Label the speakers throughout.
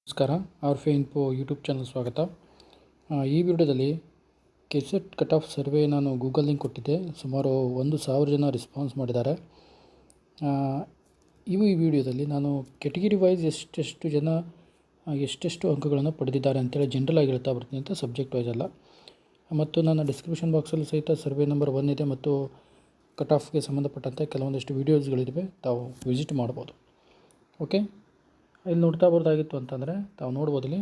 Speaker 1: ನಮಸ್ಕಾರ. ಆರ್ಫೆ info YouTube channel ಸ್ವಾಗತ. ಈ ವಿಡಿಯೋದಲ್ಲಿ ಕೆಸೆಟ್ ಕಟ್ ಆಫ್ ಸರ್ವೆ ನಾನು ಗೂಗಲ್ ಲಿಂಕ್ ಕೊಟ್ಟಿದ್ದೆ. ಸುಮಾರು 1,000 ಜನ ರೆಸ್ಪಾನ್ಸ್ ಮಾಡಿದ್ದಾರೆ. ಈ ವಿಡಿಯೋದಲ್ಲಿ ನಾನು ಕೆಟಗಿರಿ ವೈಸ್ ಎಷ್ಟೆಷ್ಟು ಜನ ಎಷ್ಟೆಷ್ಟು ಅಂಕಗಳನ್ನು ಪಡೆದಿದ್ದಾರೆ ಅಂತೇಳಿ ಜನರಲ್ ಆಗಿ ಹೇಳ್ತಾ ಬರ್ತೀನಿ ಅಂತ, ಸಬ್ಜೆಕ್ಟ್ ವೈಸ್ ಅಲ್ಲ. ಮತ್ತು ನನ್ನ ಡಿಸ್ಕ್ರಿಪ್ಷನ್ ಬಾಕ್ಸಲ್ಲಿ ಸಹಿತ ಸರ್ವೆ ನಂಬರ್ 1 ಇದೆ ಮತ್ತು ಕಟ್ ಆಫ್ಗೆ ಸಂಬಂಧಪಟ್ಟಂತೆ ಕೆಲವೊಂದಿಷ್ಟು ವೀಡಿಯೋಸ್ಗಳಿವೆ, ತಾವು ವಿಸಿಟ್ ಮಾಡ್ಬೋದು. ಓಕೆ, ಇಲ್ಲಿ ನೋಡ್ತಾ ಬರ್ದಾಗಿತ್ತು ಅಂತಂದರೆ ತಾವು ನೋಡ್ಬೋದು. ಇಲ್ಲಿ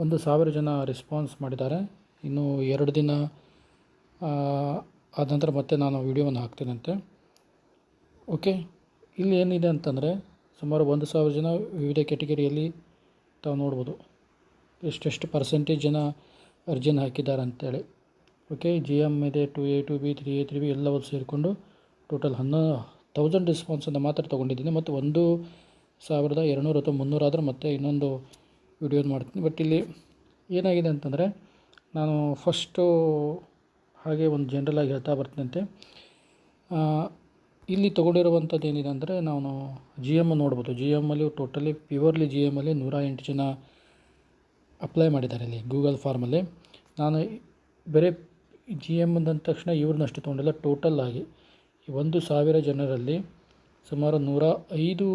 Speaker 1: 1,000 ಜನ ರೆಸ್ಪಾನ್ಸ್ ಮಾಡಿದ್ದಾರೆ. ಇನ್ನು 2 ದಿನ ಆದ ನಂತರ ಮತ್ತೆ ನಾನು ವೀಡಿಯೋವನ್ನು ಹಾಕ್ತೀನಂತೆ. ಓಕೆ, ಇಲ್ಲಿ ಏನಿದೆ ಅಂತಂದರೆ ಸುಮಾರು 1,000 ಜನ ವಿವಿಧ ಕೆಟಗರಿಯಲ್ಲಿ ತಾವು ನೋಡ್ಬೋದು ಎಷ್ಟೆಷ್ಟು ಪರ್ಸೆಂಟೇಜ್ ಜನ ಅರ್ಜಿಯನ್ನು ಹಾಕಿದ್ದಾರೆ ಅಂತೇಳಿ. ಓಕೆ, GM ಇದೆ, 2A 2B 3A 3B ಎಲ್ಲವೂ ಸೇರಿಕೊಂಡು ಟೋಟಲ್ 10,000 ರೆಸ್ಪಾನ್ಸನ್ನು ಮಾತ್ರ ತೊಗೊಂಡಿದ್ದೀನಿ. ಮತ್ತು 1,200 ಅಥವಾ 300 ಆದರೆ ಮತ್ತೆ ಇನ್ನೊಂದು ವಿಡಿಯೋ ಮಾಡ್ತೀನಿ. ಬಟ್ ಇಲ್ಲಿ ಏನಾಗಿದೆ ಅಂತಂದರೆ, ನಾನು ಫಸ್ಟು ಹಾಗೆ ಒಂದು ಜನರಲಾಗಿ ಹೇಳ್ತಾ ಬರ್ತೀನಂತೆ. ಇಲ್ಲಿ ತೊಗೊಂಡಿರುವಂಥದ್ದು ಏನಿದೆ ಅಂದರೆ, ನಾನು GM ನೋಡ್ಬೋದು. GMಲ್ಲಿ ಟೋಟಲಿ ಪ್ಯೂರ್ಲಿ GMಲ್ಲಿ 108 ಜನ ಅಪ್ಲೈ ಮಾಡಿದ್ದಾರೆ ಇಲ್ಲಿ ಗೂಗಲ್ ಫಾರ್ಮಲ್ಲಿ. ನಾನು ಬೇರೆ GM ಅಂದ ತಕ್ಷಣ ಇವ್ರನ್ನಷ್ಟು ತೊಗೊಂಡಿಲ್ಲ. ಟೋಟಲ್ ಆಗಿ 1,000 ಜನರಲ್ಲಿ ಸುಮಾರು 105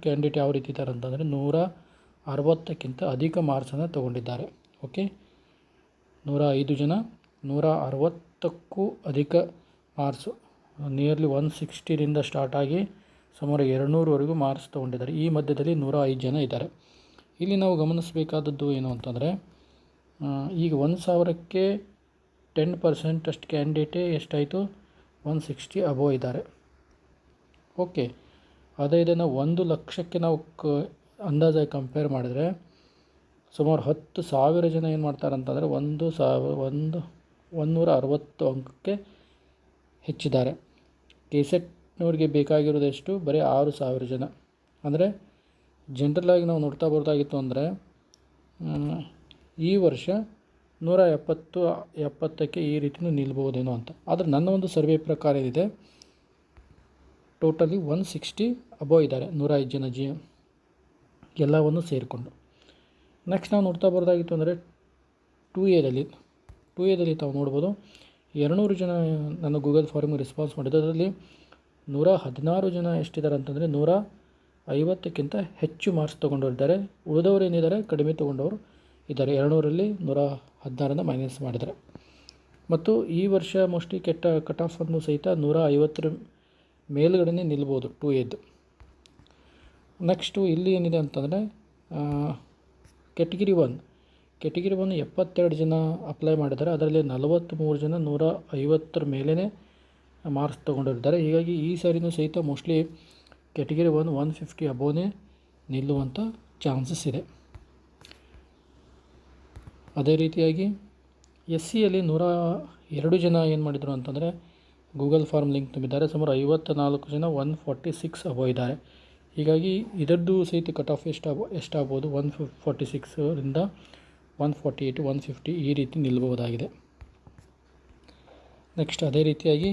Speaker 1: ಕ್ಯಾಂಡಿಡೇಟ್ ಯಾವ ರೀತಿ ಇದ್ದಾರೆ ಅಂತಂದರೆ 160ಕ್ಕಿಂತ ಅಧಿಕ ಮಾರ್ಕ್ಸನ್ನು ತೊಗೊಂಡಿದ್ದಾರೆ. ಓಕೆ, 105 ಜನ 160ಕ್ಕೂ ಅಧಿಕ ಮಾರ್ಕ್ಸು, ನಿಯರ್ಲಿ 160ರಿಂದ ಸ್ಟಾರ್ಟ್ ಆಗಿ ಸುಮಾರು 200ವರೆಗೂ ಮಾರ್ಕ್ಸ್ ತೊಗೊಂಡಿದ್ದಾರೆ. ಈ ಮಧ್ಯದಲ್ಲಿ 105 ಜನ ಇದ್ದಾರೆ. ಇಲ್ಲಿ ನಾವು ಗಮನಿಸಬೇಕಾದದ್ದು ಏನು ಅಂತಂದರೆ, ಈಗ 1,000ಕ್ಕೆ 10% ಅಷ್ಟು ಕ್ಯಾಂಡಿಡೇಟೇ ಎಷ್ಟಾಯಿತು, 160 ಅಬೋವ್ ಇದ್ದಾರೆ. ಓಕೆ, ಅದೇ ಇದನ್ನು 1,00,000ಕ್ಕೆ ನಾವು ಅಂದಾಜಾಗಿ ಕಂಪೇರ್ ಮಾಡಿದರೆ ಸುಮಾರು 10,000 ಜನ ಏನು ಮಾಡ್ತಾರೆ ಅಂತಂದರೆ 160 ಅಂಕಕ್ಕೆ ಹೆಚ್ಚಿದ್ದಾರೆ. ಕೆಸೆಟ್ನವ್ರಿಗೆ ಬೇಕಾಗಿರೋದು ಎಷ್ಟು, ಬರೀ 6,000 ಜನ. ಅಂದರೆ ಜನರಲಾಗಿ ನಾವು ನೋಡ್ತಾ ಬರ್ದಾಗಿತ್ತು ಅಂದರೆ, ಈ ವರ್ಷ 170ಕ್ಕೆ ಈ ರೀತಿಯೂ ನಿಲ್ಬೋದೇನೋ ಅಂತ. ಆದರೆ ನನ್ನ ಒಂದು ಸರ್ವೆ ಪ್ರಕಾರ ಏನಿದೆ, ಟೋಟಲಿ 160 ಅಬೋವ್ ಇದ್ದಾರೆ, 105 ಜನ GM ಎಲ್ಲವನ್ನು ಸೇರಿಕೊಂಡು. ನೆಕ್ಸ್ಟ್ ನಾವು ನೋಡ್ತಾ ಬರೋದಾಗಿತ್ತು ಅಂದರೆ 2Aದಲ್ಲಿ ತಾವು ನೋಡ್ಬೋದು 200 ಜನ ನನ್ನ ಗೂಗಲ್ ಫಾರ್ಮಿಗೆ ರೆಸ್ಪಾನ್ಸ್ ಮಾಡಿದ್ದು. ಅದರಲ್ಲಿ 116 ಜನ ಎಷ್ಟಿದ್ದಾರೆ ಅಂತಂದರೆ 150ಕ್ಕಿಂತ ಹೆಚ್ಚು ಮಾರ್ಕ್ಸ್ ತೊಗೊಂಡಿದ್ದಾರೆ. ಉಳಿದವರು ಏನಿದ್ದಾರೆ ಕಡಿಮೆ ತೊಗೊಂಡವರು ಇದ್ದಾರೆ. 200ರಲ್ಲಿ 116ರಿಂದ ಮೈನಸ್ ಮಾಡಿದ್ದಾರೆ. ಮತ್ತು ಈ ವರ್ಷ ಮೋಸ್ಟ್ಲಿ ಕಟ್ ಆಫ್ ಅನ್ನು ಸಹಿತ 150 ಮೇಲುಗಡೆ ನಿಲ್ಬೋದು 2Aದ್ದು. ನೆಕ್ಸ್ಟು ಇಲ್ಲಿ ಏನಿದೆ ಅಂತಂದರೆ, ಕೆಟಗಿರಿ 1 72 ಜನ ಅಪ್ಲೈ ಮಾಡಿದ್ದಾರೆ. ಅದರಲ್ಲಿ 43 ಜನ 150 ಮೇಲೇ ಮಾರ್ಕ್ಸ್ ತೊಗೊಂಡಿರ್ತಾರೆ. ಹೀಗಾಗಿ ಈ ಸಾರಿನೂ ಸಹಿತ ಮೋಸ್ಟ್ಲಿ ಕೆಟಗಿರಿ 150 ಅಬೋನೇ ನಿಲ್ಲುವಂಥ ಚಾನ್ಸಸ್ ಇದೆ. ಅದೇ ರೀತಿಯಾಗಿ SCಯಲ್ಲಿ 102 ಜನ ಏನು ಮಾಡಿದರು ಅಂತಂದರೆ ಗೂಗಲ್ ಫಾರ್ಮ್ ಲಿಂಕ್ ತುಂಬಿದ್ದಾರೆ. ಸುಮಾರು 54 ಜನ 146 ಅಬೋವ್ ಇದ್ದಾರೆ. ಹೀಗಾಗಿ ಇದರದ್ದು ಸಹಿತ ಕಟ್ ಆಫ್ ಎಷ್ಟಾಗ್ಬೋದು, 146ರಿಂದ 148 150 ಈ ರೀತಿ ನಿಲ್ಲಬಹುದಾಗಿದೆ. ನೆಕ್ಸ್ಟ್ ಅದೇ ರೀತಿಯಾಗಿ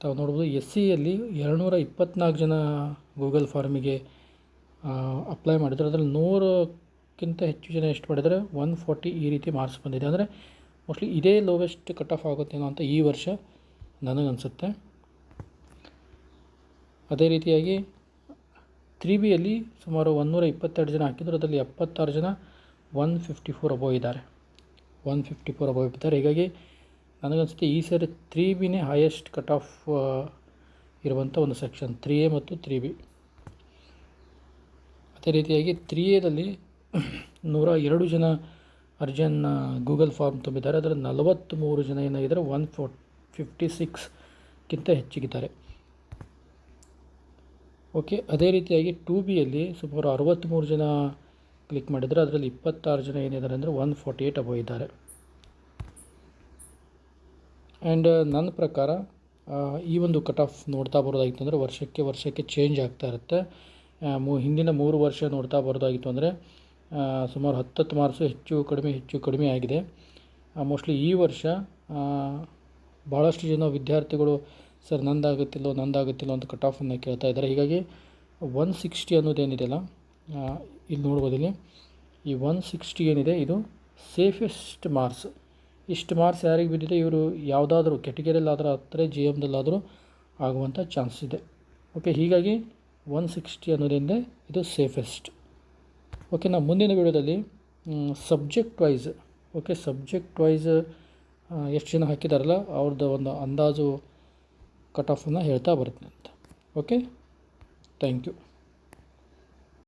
Speaker 1: ತಾವು ನೋಡ್ಬೋದು SCಯಲ್ಲಿ 224 ಜನ ಗೂಗಲ್ ಫಾರ್ಮಿಗೆ ಅಪ್ಲೈ ಮಾಡಿದ್ದಾರೆ. ಅದರಲ್ಲಿ 100ಕ್ಕಿಂತ ಹೆಚ್ಚು ಜನ ಎಷ್ಟು ಮಾಡಿದ್ದಾರೆ, 140 ಈ ರೀತಿ ಮಾರ್ಕ್ಸ್ ಬಂದಿದೆ. ಅಂದರೆ ಮೋಸ್ಟ್ಲಿ ಇದೇ ಲೋವೆಸ್ಟ್ ಕಟ್ ಆಫ್ ಆಗುತ್ತೇನೋ ಅಂತ ಈ ವರ್ಷ ನನಗನ್ಸುತ್ತೆ. ಅದೇ ರೀತಿಯಾಗಿ 3Bಯಲ್ಲಿ ಸುಮಾರು 122 ಜನ ಹಾಕಿದ್ರು. ಅದರಲ್ಲಿ 76 ಜನ 154 ಅಬೋವ್ ಇದ್ದಾರೆ. 154 ಅಬೋವ್ ಇದ್ದಾರೆ. ಹೀಗಾಗಿ ನನಗನ್ಸುತ್ತೆ ಈ ಸರಿ 3Bನೇ ಹೈಯೆಸ್ಟ್ ಕಟ್ ಆಫ್ ಇರುವಂಥ ಒಂದು ಸೆಕ್ಷನ್, 3A ಮತ್ತು 3B. ಅದೇ ರೀತಿಯಾಗಿ 3Aದಲ್ಲಿ 102 ಜನ ಅರ್ಜಿಯನ್ನು ಗೂಗಲ್ ಫಾರ್ಮ್ ತುಂಬಿದ್ದಾರೆ. ಅದರಲ್ಲಿ 43 ಜನ ಏನಾಗಿದ್ದಾರೆ 156ಕ್ಕಿಂತ ಹೆಚ್ಚಿಗಿದ್ದಾರೆ. ಓಕೆ, ಅದೇ ರೀತಿಯಾಗಿ 2Bಯಲ್ಲಿ ಸುಮಾರು 63 ಜನ ಕ್ಲಿಕ್ ಮಾಡಿದರೆ ಅದರಲ್ಲಿ 26 ಜನ ಏನಿದ್ದಾರೆ ಅಂದರೆ 148 ಅಬೋವ್ ಇದ್ದಾರೆ. ಆ್ಯಂಡ್ ನನ್ನ ಪ್ರಕಾರ ಈ ಒಂದು ಕಟ್ ಆಫ್ ನೋಡ್ತಾ ಬರೋದಾಗಿತ್ತು ಅಂದರೆ ವರ್ಷಕ್ಕೆ ಚೇಂಜ್ ಆಗ್ತಾ ಇರುತ್ತೆ. ಹಿಂದಿನ 3 ವರ್ಷ ನೋಡ್ತಾ ಬರೋದಾಗಿತ್ತು ಅಂದರೆ ಸುಮಾರು 10 ಮಾರ್ಕ್ಸು ಹೆಚ್ಚು ಕಡಿಮೆ ಆಗಿದೆ. ಮೋಸ್ಟ್ಲಿ ಈ ವರ್ಷ ಭಾಳಷ್ಟು ಜನ ವಿದ್ಯಾರ್ಥಿಗಳು ಸರ್ ನಂದಾಗುತ್ತಿಲ್ಲೋ ಅಂತ ಕಟ್ ಆಫನ್ನು ಕೇಳ್ತಾ ಇದ್ದಾರೆ. ಹೀಗಾಗಿ 160 ಅನ್ನೋದೇನಿದೆಯಲ್ಲ, ಇಲ್ಲಿ ನೋಡ್ಬೋದು, ಇಲ್ಲಿ ಈ 160 ಏನಿದೆ ಇದು ಸೇಫೆಸ್ಟ್ ಮಾರ್ಕ್ಸ್. ಇಷ್ಟು ಮಾರ್ಕ್ಸ್ ಯಾರಿಗೆ ಬಿದ್ದಿದೆ ಇವರು ಯಾವುದಾದ್ರೂ ಕೆಟಗರಿಯಲ್ಲಾದರೂ ಆಗ್ತಾರೆ, ಜಿ ಎಮ್ದಲ್ಲಾದರೂ ಆಗುವಂಥ ಚಾನ್ಸ್ ಇದೆ. ಓಕೆ, ಹೀಗಾಗಿ 160 ಅನ್ನೋದ್ರಿಂದ ಇದು ಸೇಫೆಸ್ಟ್. ಓಕೆ, ನಾವು ಮುಂದಿನ ವಿಡಿಯೋದಲ್ಲಿ ಸಬ್ಜೆಕ್ಟ್ ವೈಸ್ ಎಷ್ಟು ಜನ ಹಾಕಿದಾರಲ್ಲ ಅವ್ರದ್ದು ಒಂದು ಅಂದಾಜು ಕಟ್ ಆಫನ್ನು ಹೇಳ್ತಾ ಬರ್ತೀನಿ ಅಂತ. Okay, thank you.